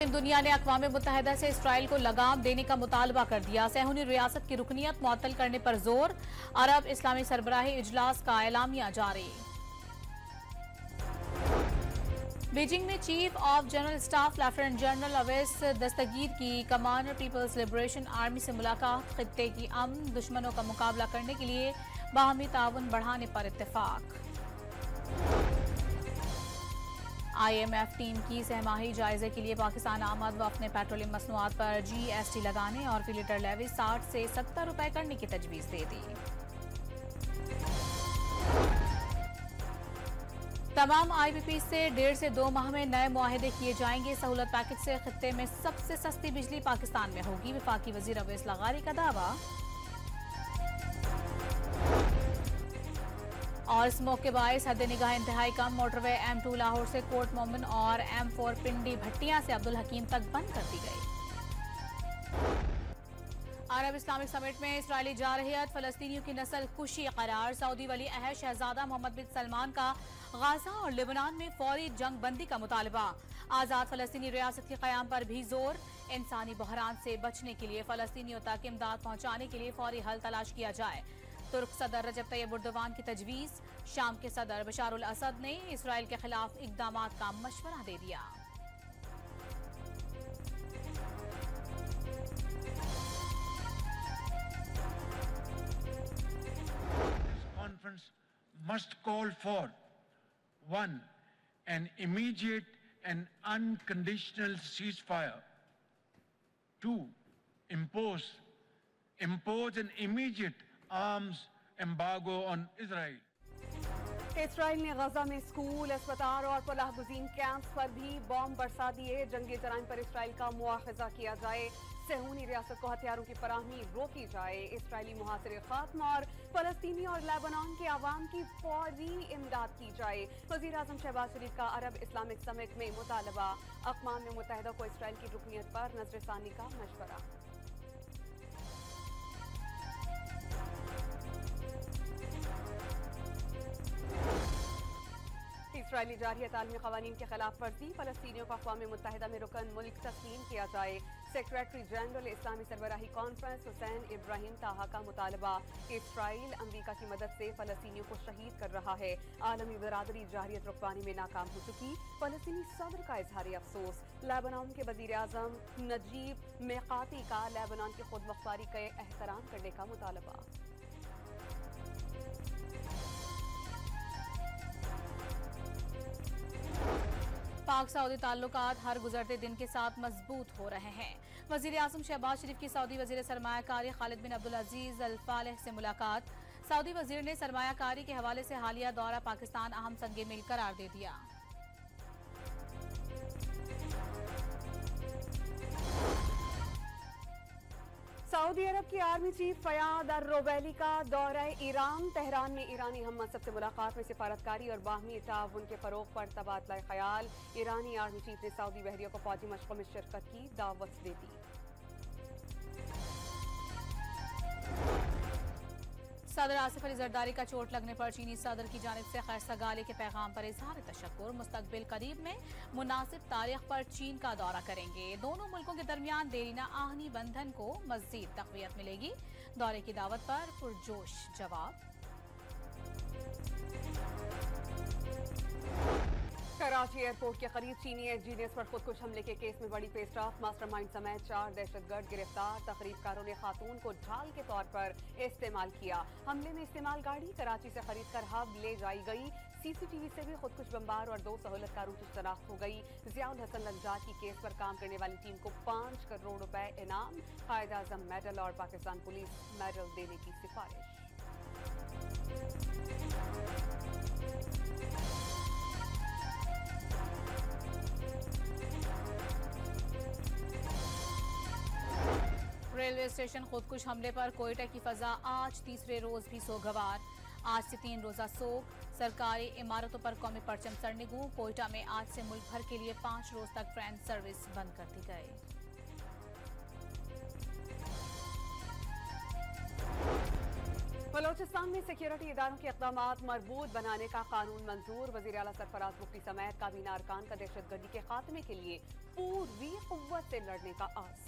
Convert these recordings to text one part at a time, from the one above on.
दुनिया ने अक़वाम मुत्तहिदा से इसराइल को लगाम देने का मुतालबा कर दिया। सहूनी रियासत की रुकनियत मुअत्तल करने पर जोर। अरब इस्लामी सरबराही इजलास का एलामिया जारी। बीजिंग में chief of general staff lieutenant general Awais Dastgir की कमांडर पीपल्स लिबरेशन आर्मी से मुलाकात। खित्ते की अमन दुश्मनों का मुकाबला करने के लिए बाहमी ताउन बढ़ाने पर इत्तेफाक। IMF टीम की सहमाही जायजे के लिए पाकिस्तान आमद वफ़द ने पेट्रोलियम मसनूआत पर GST लगाने और फी लीटर लेवी 60 से 70 रुपए करने की तजवीज़ दे दी। तमाम IPP से 1.5 से 2 माह में नए मुआहदे किए जाएंगे। सहूलत पैकेज से खित्ते में सबसे सस्ती बिजली पाकिस्तान में होगी। वफाकी वजीर अवैस लगारी का दावा। और स्मोक के बायस हद निगाह इंतहाई कम। मोटरवे M2 लाहौर से कोट मोमिन और M4 पिंडी भट्टियां से अब्दुल हकीम तक बंद कर दी गई। अरब इस्लामिक समिट में इसराइली जारहियत फलस्तीनियों की नस्ल कुशी करार। सऊदी वली अहद शहजादा मोहम्मद बिन सलमान का गाजा और लेबनान में फौरी जंग बंदी का मुतालबा। आजाद फलस्तीनी रियासत के कयाम पर भी जोर। इंसानी बहरान से बचने के लिए फलस्तीनियों तक इमदाद पहुंचाने के लिए फौरी हल तलाश किया जाए। तुर्क सदर रजब तैयब एर्दोगान की तजवीज़। शाम के सदर बशारुल असद ने इसराइल के खिलाफ इक़दामात का मशवरा दे दिया। Conference must call for 1. An immediate and unconditional ceasefire. 2. Impose an immediate arms embargo on Israel. Israel ने गजा में स्कूल, अस्पताल और पनाहगुज़ीन कैंप्स पर भी बॉम्ब बरसा दिए। जंगी जराइम पर इसराइल का मुआखजा किया जाए। सहूनी रियासत को हथियारों की फराहमी रोकी जाए। इसराइली मुहासिरे खात्मा और फलस्तीनी और लेबनान के अवाम की फौरी इमदाद की जाए। वज़ीर आज़म शहबाज शरीफ का अरब इस्लामिक समिट में मुतालबा। अक़वाम मुत्तहिदा को इसराइल की रुकनियत पर नजरसानी का मशवरा। इसराइली जारहियत आलमी क़वानीन के खिलाफ वर्जी। फलस्तीनियों को अक़वाम मुत्तहिदा में रुकन मुल्क तस्लीम किया जाए। सेक्रेटरी जनरल इस्लामी सरबराही कॉन्फ्रेंस हुसैन इब्राहिम ताहा का मुतालबा। इसराइल अमरीका की मदद से फलस्तीनियों को शहीद कर रहा है। आलमी बरादरी जारहियत रुकवानी में नाकाम हो चुकी। फलस्तीनी सदर का इजहार अफसोस। लेबनान के वज़ीर आज़म नजीब मिकाती का लेबनान की खुद मुख्तारी का एहतराम करने का मुतालबा। पाक सऊदी ताल्लुकात हर गुजरते दिन के साथ मजबूत हो रहे हैं। वज़ीर आज़म शहबाज शरीफ की सऊदी वज़ीर सरमायाकारी खालिद बिन अब्दुल अजीज अल फालिह से मुलाकात। सऊदी वज़ीर ने सरमायाकारी के हवाले से हालिया दौरा पाकिस्तान अहम संगे मिल करार दे दिया। सऊदी अरब की आर्मी चीफ फयाद अर-रोबैली का दौरा ईरान। तेहरान में ईरानी हम मनसब से मुलाकात में सिफारतकारी और बाहमी ताउन के फरोग पर तबादला ख्याल। ईरानी आर्मी चीफ ने सऊदी बहरियों को फौजी मशकों में शिरकत की दावत दे दी। सदर आसिफ अली जरदारी का चोट लगने पर चीनी सदर की जानिब से खैरसगाली के पैगाम पर इजहार तशक्कुर। मुस्तकबिल करीब में मुनासिब तारीख पर चीन का दौरा करेंगे। दोनों मुल्कों के दरमियान देरीना आहनी बंधन को मजीद तक़वियत मिलेगी। दौरे की दावत पर पुरजोश जवाब। कराची एयरपोर्ट के करीब चीनी इंजीनियर्स पर खुदकुश हमले के केस में बड़ी पेशरफ। मास्टरमाइंड समेत 4 दहशतगर्द गिरफ्तार। तकरीबकारों ने खातून को ढाल के तौर पर इस्तेमाल किया। हमले में इस्तेमाल गाड़ी कराची से खरीद कर हब ले जाई गई। CCTV से भी खुदकुश बमबार और 2 सहूलतकारों की शनाख्त हो गई। ज़ियाउल हसन लंजात की केस पर काम करने वाली टीम को 5 करोड़ रुपए इनाम। कायद आज़म मेडल और पाकिस्तान पुलिस मेडल देने की सिफारिश। रेलवे स्टेशन खुदकुश हमले पर कोयटा की फजा आज तीसरे रोज भी सोगवार। आज से 3 रोजा सोग। सरकारी इमारतों पर कौमी परचम सरनिगू। कोयटा में आज से मुल्क भर के लिए 5 रोज तक ट्रेन सर्विस बंद कर दी गई। बलोचिस्तान में सिक्योरिटी इदारों के इक़दामात मजबूत बनाने का कानून मंजूर। वज़ीर आला सरफराज मुफ्ती समेत काबीना अरकान का दहशतगर्दी के खात्मे के लिए पूरी कुव्वत से लड़ने का आज़।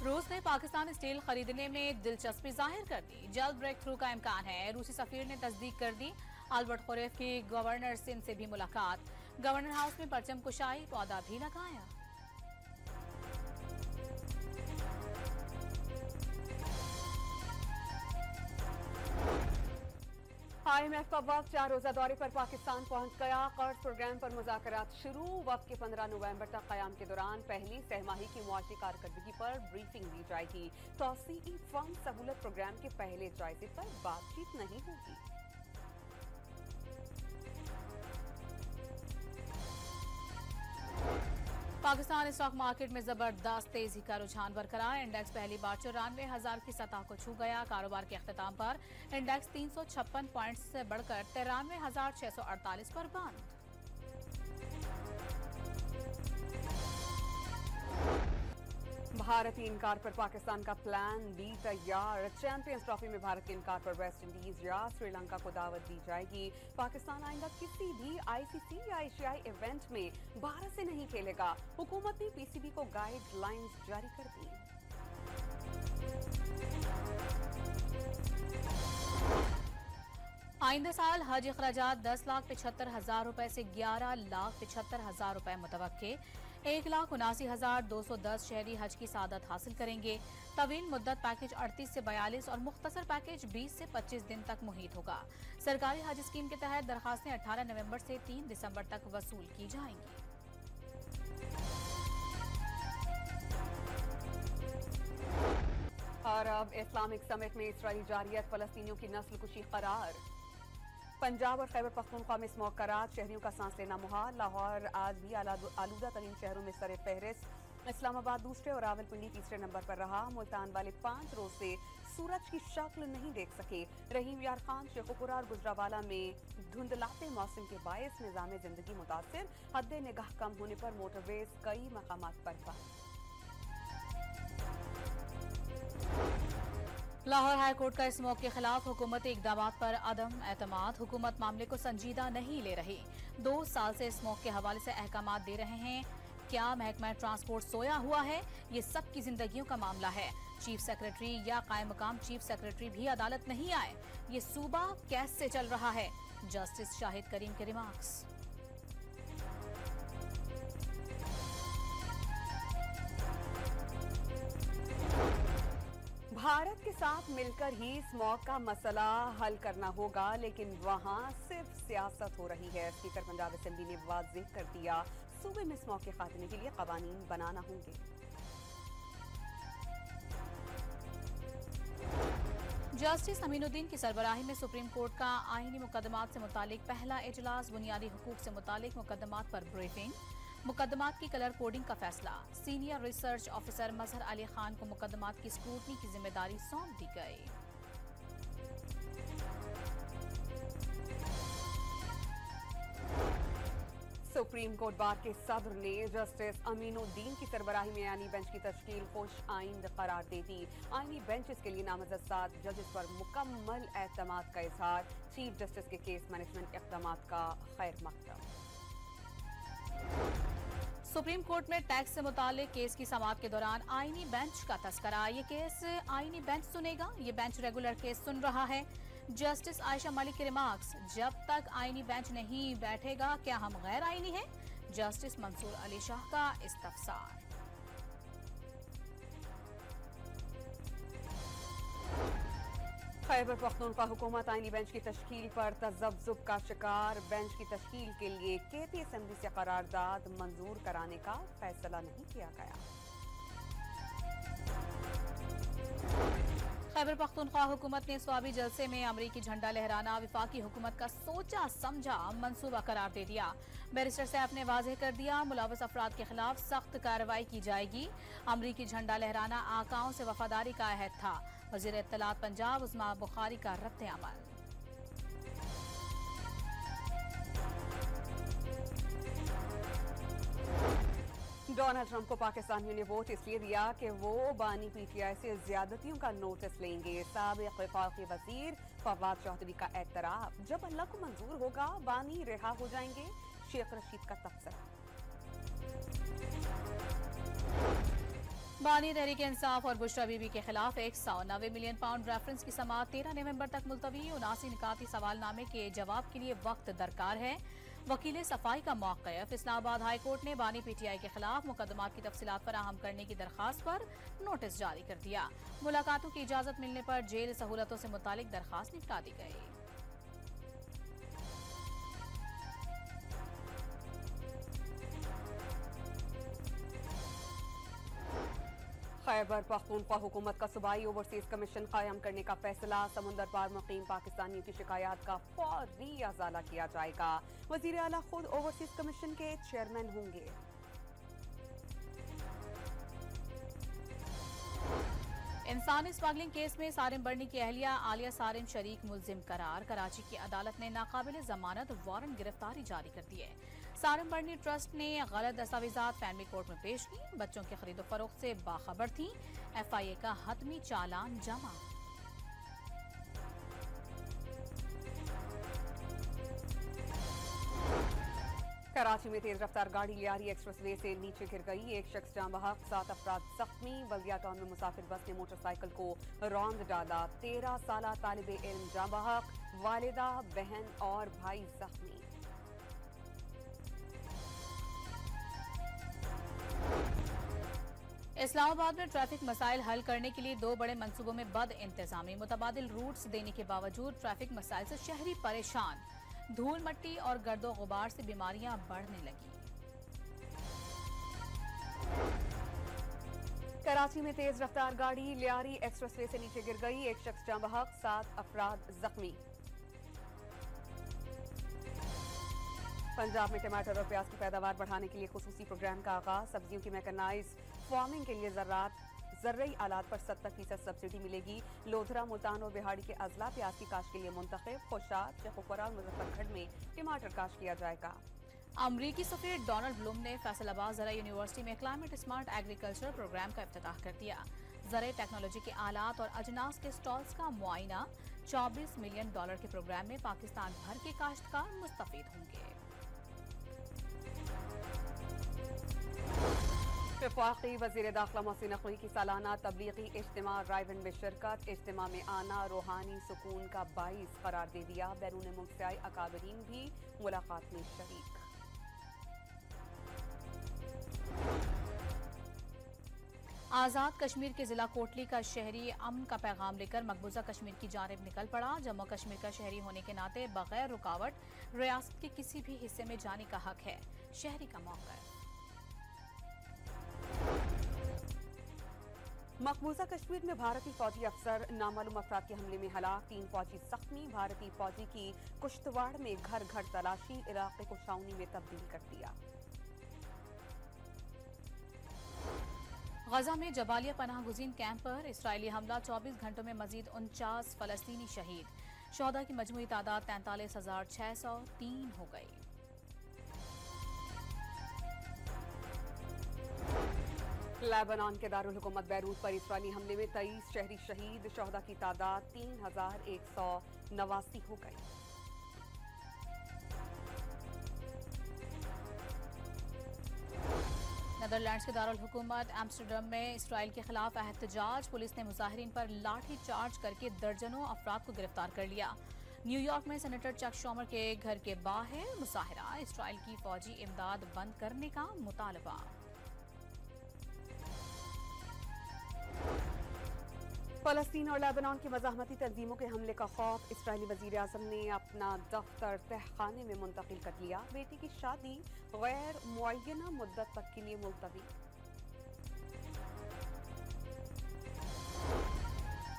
रूस ने पाकिस्तान स्टील खरीदने में दिलचस्पी जाहिर कर दी। जल्द ब्रेक थ्रू का इम्कान है। रूसी सफीर ने तस्दीक कर दी। अल्बर्ट खुरैफ की गवर्नर सिंध से भी मुलाकात। गवर्नर हाउस में परचम कुशाई, पौधा भी लगाया। IMF का वक्त 4 रोजा दौरे पर पाकिस्तान पहुंच गया। कर्ज प्रोग्राम पर मुज़ाकरात शुरू। वक्त के 15 नवंबर तक क़याम के दौरान पहली सहमाही की मुआशी कारकर्दगी पर ब्रीफिंग दी जाएगी। तौसीई फंड सहूलत प्रोग्राम के पहले जायजे पर बातचीत नहीं होगी। पाकिस्तान स्टॉक मार्केट में जबरदस्त तेजी का रुझान बरकरार। इंडेक्स पहली बार 94,000 की सतह को छू गया। कारोबार के अख्ताम पर इंडेक्स 356 पॉइंट्स से बढ़कर 93,648 पर बंद। भारतीय इनकार पर पाकिस्तान का प्लान बी तैयार। चैंपियंस ट्रॉफी में भारत के इनकार पर वेस्ट इंडीज या श्रीलंका को दावत दी जाएगी। पाकिस्तान आएगा किसी भी ICC या एशियाई इवेंट में भारत से नहीं खेलेगा। हुकूमत ने PCB को गाइडलाइंस जारी कर दी। आइंदा साल हज अखराजात 10,75,000 रुपए से 11,75,000 रुपए मुतवक्के। 1,79,210 शहरी हज की सादत हासिल करेंगे। तवील मुद्दत पैकेज 38 से 42 और मुख्तसर पैकेज 20 से 25 दिन तक मुहित होगा। सरकारी हज स्कीम के तहत दरखास्तें 18 नवंबर से 3 दिसंबर तक वसूल की जाएंगी। अरब इस्लामिक समिट में इसराइली जारियत फलस्तीनियों की नस्ल कुशी करार। पंजाब और खैबर पख्तूनख्वा में स्मॉग का रात, शहरियों का सांस लेना मुहाल। लाहौर आज भी आलूदा तरीन शहरों में सर फहरिस्त। इस्लामाबाद दूसरे और रावलपिंडी तीसरे नंबर पर रहा। मुल्तान वाले 5 रोज से सूरज की शक्ल नहीं देख सके। रहीम यार खान, शेखुपुरा और गुजरावाला में धुंधलाते मौसम के बायस निजाम जिंदगी मुतासिर। हद निगाह कम होने पर मोटरवेज कई मकामात पर बंद। लाहौर हाई कोर्ट का स्मॉग के खिलाफ हुकूमती इकदामात पर अदम एतमाद। हुकूमत मामले को संजीदा नहीं ले रही। 2 साल से स्मॉग के हवाले से अहकामात दे रहे हैं। क्या महकमा ट्रांसपोर्ट सोया हुआ है? ये सबकी जिंदगियों का मामला है। चीफ सेक्रेटरी या कायम मकाम चीफ सेक्रेटरी भी अदालत नहीं आए। ये सूबा कैसे चल रहा है? जस्टिस शाहिद करीम के रिमार्क्स। भारत के साथ मिलकर ही स्मॉग का मसला हल करना होगा, लेकिन वहां सिर्फ सियासत हो रही है। स्पीकर पंजाब असेंबली ने वाज़ेह कर दिया, सूबे में स्मॉग के खात्मे के लिए कवानीन बनाना होंगे। जस्टिस अमीनुद्दीन की सरबराही में सुप्रीम कोर्ट का आईनी मुकदमात से मुतालिक पहला इजलास। बुनियादी हुकूक से मुतालिक मुकदमात पर ब्रीफिंग। मुकदमात की कलर कोडिंग का फैसला। सीनियर रिसर्च ऑफिसर मजहर अली खान को मुकदमात की स्क्रूटनी की जिम्मेदारी सौंप दी गई। सुप्रीम कोर्ट बार के सदर ने जस्टिस अमीनुद्दीन की सरबराही में आईनी बेंच की तश्कील खुश आइंद करार दे दी। आईनी बेंच के लिए नामजद 7 जजेस पर मुकम्मल एतमाद का इजहार। चीफ जस्टिस के केस मैनेजमेंट इक़दामात का खैर मकदम। सुप्रीम कोर्ट में टैक्स से मुतालिक केस की समाअत के दौरान आईनी बेंच का तस्करा। ये केस आईनी बेंच सुनेगा। ये बेंच रेगुलर केस सुन रहा है। जस्टिस आयशा मलिक के रिमार्क्स, जब तक आईनी बेंच नहीं बैठेगा क्या हम गैर आईनी हैं? जस्टिस मंसूर अली शाह का इस्तफसार। खैबर पख्तूनख्वा हुकूमत आईनी बेंच की तश्कील पर तज़ब्ज़ुब का शिकार। बेंच की तश्कील के लिए केती असेंबली से करारदाद मंजूर कराने का फैसला नहीं किया गया। खैबर पख्तूनख्वा हुकूमत ने स्वाबी जलसे में अमरीकी झंडा लहराना विफाकी हुकूमत का सोचा समझा मंसूबा करार दे दिया। बैरिस्टर साहब ने वाज़ेह कर दिया, मुलव्वस अफराद के खिलाफ सख्त कार्रवाई की जाएगी। अमरीकी झंडा लहराना आकाओं से वफादारी का अहद था। वज़ीर इत्तलात पंजाब उस्मा बुखारी का रद्द अमल। डोनाल्ड ट्रंप को पाकिस्तानियों ने वोट इसलिए दिया कि वो बानी पीटीआई से ज्यादतियों का नोटिस लेंगे। साबिक वफाकी वजीर फवाद चौधरी का एतराफ, जब अल्लाह को मंजूर होगा बानी रिहा हो जाएंगे। शेख रशीद का तबसरा। बानी तहरीक इंसाफ और बुशरा बीबी के खिलाफ 190 मिलियन पाउंड रेफरेंस की समाअत 13 नवंबर तक मुलतवी। 79 निकाती सवालनामे के जवाब के लिए वक्त दरकार है। वकील सफाई का मौक़िफ़। इस्लामाबाद हाई कोर्ट ने बानी पीटीआई के खिलाफ मुकदमात की तफसीलात फराहम करने की दरखास्त पर नोटिस जारी कर दिया। मुलाकातों की इजाजत मिलने पर जेल सहूलतों से मुतालिक दरखास्त निपटा दी गई। खैबर पख्तूनख्वा हुकूमत का सूबाई ओवरसीज कमीशन कायम करने का फैसला। समुंदर पार मुकीम पाकिस्तानियों की शिकायत का फौरी अजाला किया जाएगा। वजीर आला खुद ओवरसीज कमीशन के चेयरमैन होंगे। इंसानी स्मगलिंग केस में सारिम बर्नी की अहलिया आलिया सारिम शरीक मुल्जिम करार। कराची की अदालत ने नाकाबिल जमानत वारंट गिरफ्तारी जारी कर दी है। सारिम बर्नी ट्रस्ट ने गलत दस्तावेजात फैमिली कोर्ट में पेश की। बच्चों के खरीदो फरोख्त से बाखबर थी। FIA का हतमी चालान जमा। कराची में तेज रफ्तार गाड़ी लियारी एक्सप्रेसवे से नीचे गिर गई। एक शख्स जाँ बहक, 7 अफराद जख्मी। बल्दिया टाउन में मुसाफिर बस ने मोटरसाइकिल को रौंद डाला। 13 साला तालिबे इल्म जाँ बहक, वालिदा, बहन और भाई जख्मी। इस्लामाबाद में ट्रैफिक मसाइल हल करने के लिए 2 बड़े मंसूबों में बद इंतजामी। मुतबादिल रूट्स देने के बावजूद ट्रैफिक मसाइल से शहरी परेशान। धूल मट्टी और गर्दो गुबार से बीमारियां बढ़ने लगी। कराची में तेज रफ्तार गाड़ी लियारी एक्सप्रेसवे से नीचे गिर गई। एक शख्स जाँ बहक, 7 अफराद जख्मी। पंजाब में टमाटर और प्याज की पैदावार बढ़ाने के लिए खुसूसी प्रोग्राम का आगाज। सब्जियों की मैकेनाइज फार्मिंग के लिए ज़र्रई आलात पर 70% सब्सिडी मिलेगी। लोधरा, मुल्तान और बिहाड़ी के अजला प्याज की काश्त के लिए मुंतखब। खुशाब, शेखुपुरा और मुजफ्फरगढ़ में टमाटर काश्त किया जाएगा। अमरीकी सफीर डोनाल्ड ब्लूम ने फैसलाबाद ज़रा यूनिवर्सिटी में क्लाइमेट स्मार्ट एग्रीकल्चर प्रोग्राम का इफ्तिताह कर दिया। ज़रा टेक्नोलॉजी के आलात और अजनास के स्टॉल्स का मुआयना। $24 मिलियन के प्रोग्राम में पाकिस्तान भर के काश्तकार मुस्तफीद होंगे। वफाकी वज़ीर दाखिला मोहसिन नकवी की सालाना तबलीगी इज्तिमा रायवन में शिरकत। इज्तिमा में आना रूहानी सुकून का बाइस करार दे दिया। बैरून मुल्क से आए अकाबरीन भी मुलाकात में शरीक। आज़ाद कश्मीर के जिला कोटली का शहरी अमन का पैगाम लेकर मकबूजा कश्मीर की जानिब निकल पड़ा। जम्मू कश्मीर का शहरी होने के नाते बगैर रुकावट रियासत के किसी भी हिस्से में जाने का हक है। शहरी का मौका। मकबूजा कश्मीर में भारतीय फौजी अफसर नामालूम अफराद के हमले में हलाक। 3 फौजी जख्मी। भारतीय फौजी की कुश्तवाड़ में घर घर तलाशी। इलाके को छावनी में तब्दील कर दिया। गजा में जबालिया पनाह गुज़ीन कैंप पर इसराइली हमला। 24 घंटों में मजीद 49 फलस्तीनी शहीद। शोहदा की मजमूई तादाद 43,603 हो गई। लेबनान के दारुल हुकूमत बैरूत पर इसराइली हमले में 23 शहरी शहीद। शोहदा की तादाद 3,189 हो गई। नीदरलैंड्स के दारुल हुकूमत एम्स्टरडम में इसराइल के खिलाफ एहतजाज। पुलिस ने मुजाहिरीन पर लाठी चार्ज करके दर्जनों अफराद को गिरफ्तार कर लिया। न्यूयॉर्क में सेनेटर चक शॉमर के घर के बाहर मुजाहिरा। इसराइल की फौजी इमदाद बंद करने का मुतालबा। फलस्तीन और लेबनान की मज़ाहमती तंजीमों के हमले का खौफ। इसराइली वज़ीर आज़म ने अपना दफ्तर तहखाने में मुंतकिल कर लिया। बेटी की शादी गैर मुअय्यना मुद्दत तक के लिए मुलतवी।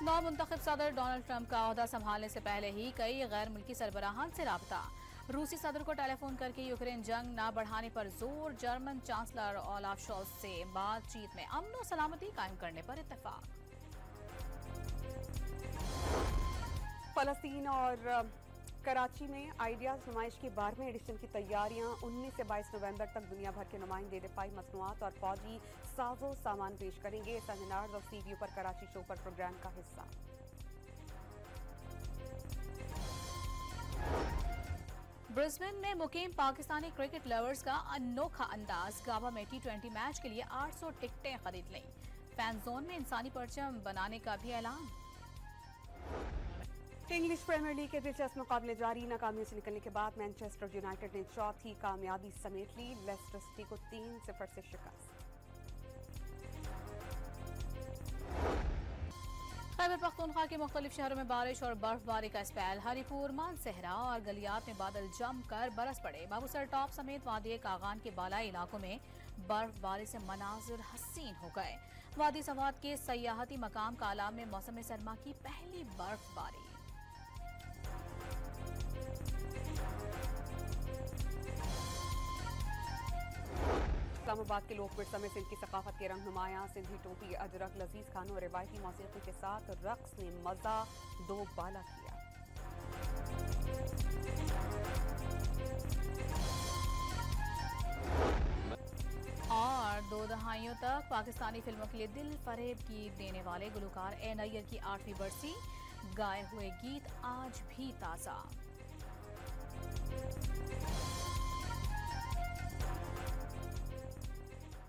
नौमुंतखब सदर डोनाल्ड ट्रंप का ओहदा संभालने से पहले ही कई गैर मुल्की सरबराहान से राबता। रूसी सदर को टेलीफोन करके यूक्रेन जंग न बढ़ाने पर जोर। जर्मन चांसलर ओलाफ शोल्ज से बातचीत में अमन और सलामती कायम करने पर इत्तेफाक। फलस्तीन और कराची में आइडियाज नुमाइश की 12वें एडिशन की तैयारियां 19 से 22 नवंबर तक दुनिया भर के नुमाइंदे दिफाई मसनूआत और फौजी साजो सामान पेश करेंगे। सेमिनार्स और सीवीओ पर कराची शो पर प्रोग्राम का हिस्सा। ब्रिस्बेन में मुकीम पाकिस्तानी क्रिकेट लवर्स का अनोखा अंदाज। गाबा में T20 मैच के लिए 800 टिकटें खरीद लीं। फैन जोन में इंसानी परचम बनाने का भी ऐलान। इंग्लिश प्रीमियर लीग के दिलचस्प मुकाबले जारी। नाकामियों से निकलने के बाद मैनचेस्टर यूनाइटेड ने चौथी कामयाबी समेट ली। लेस्टर सिटी को 3-0 से शिकस्त। खैबर पख्तूनख्वा के मुख्तलिफ शहरों में बारिश और बर्फबारी का स्पेल। हरीपुर, मानसहरा और गलियात में बादल जमकर बरस पड़े। बाबूसर टॉप समेत वादी कागान के बालाई इलाकों में बर्फबारी से मनाजिर हसीन हो गए। वादी सवात के सयाहती मकाम काला में मौसम सरमा की पहली बर्फबारी। इस्लामाबाद के लोक विरसा में सिंध की सकाफत के रंग नुमाया। सिंधी टोपी, अजरक, लजीज खानों और रिवायती मौसीकी के साथ रक्स ने मजा दो बाला किया। और 2 दहाइयों तक पाकिस्तानी फिल्मों के लिए दिल फरेब गीत देने वाले गुलकार ए नैयर की 8वीं बरसी। गाए हुए गीत आज भी ताज़ा।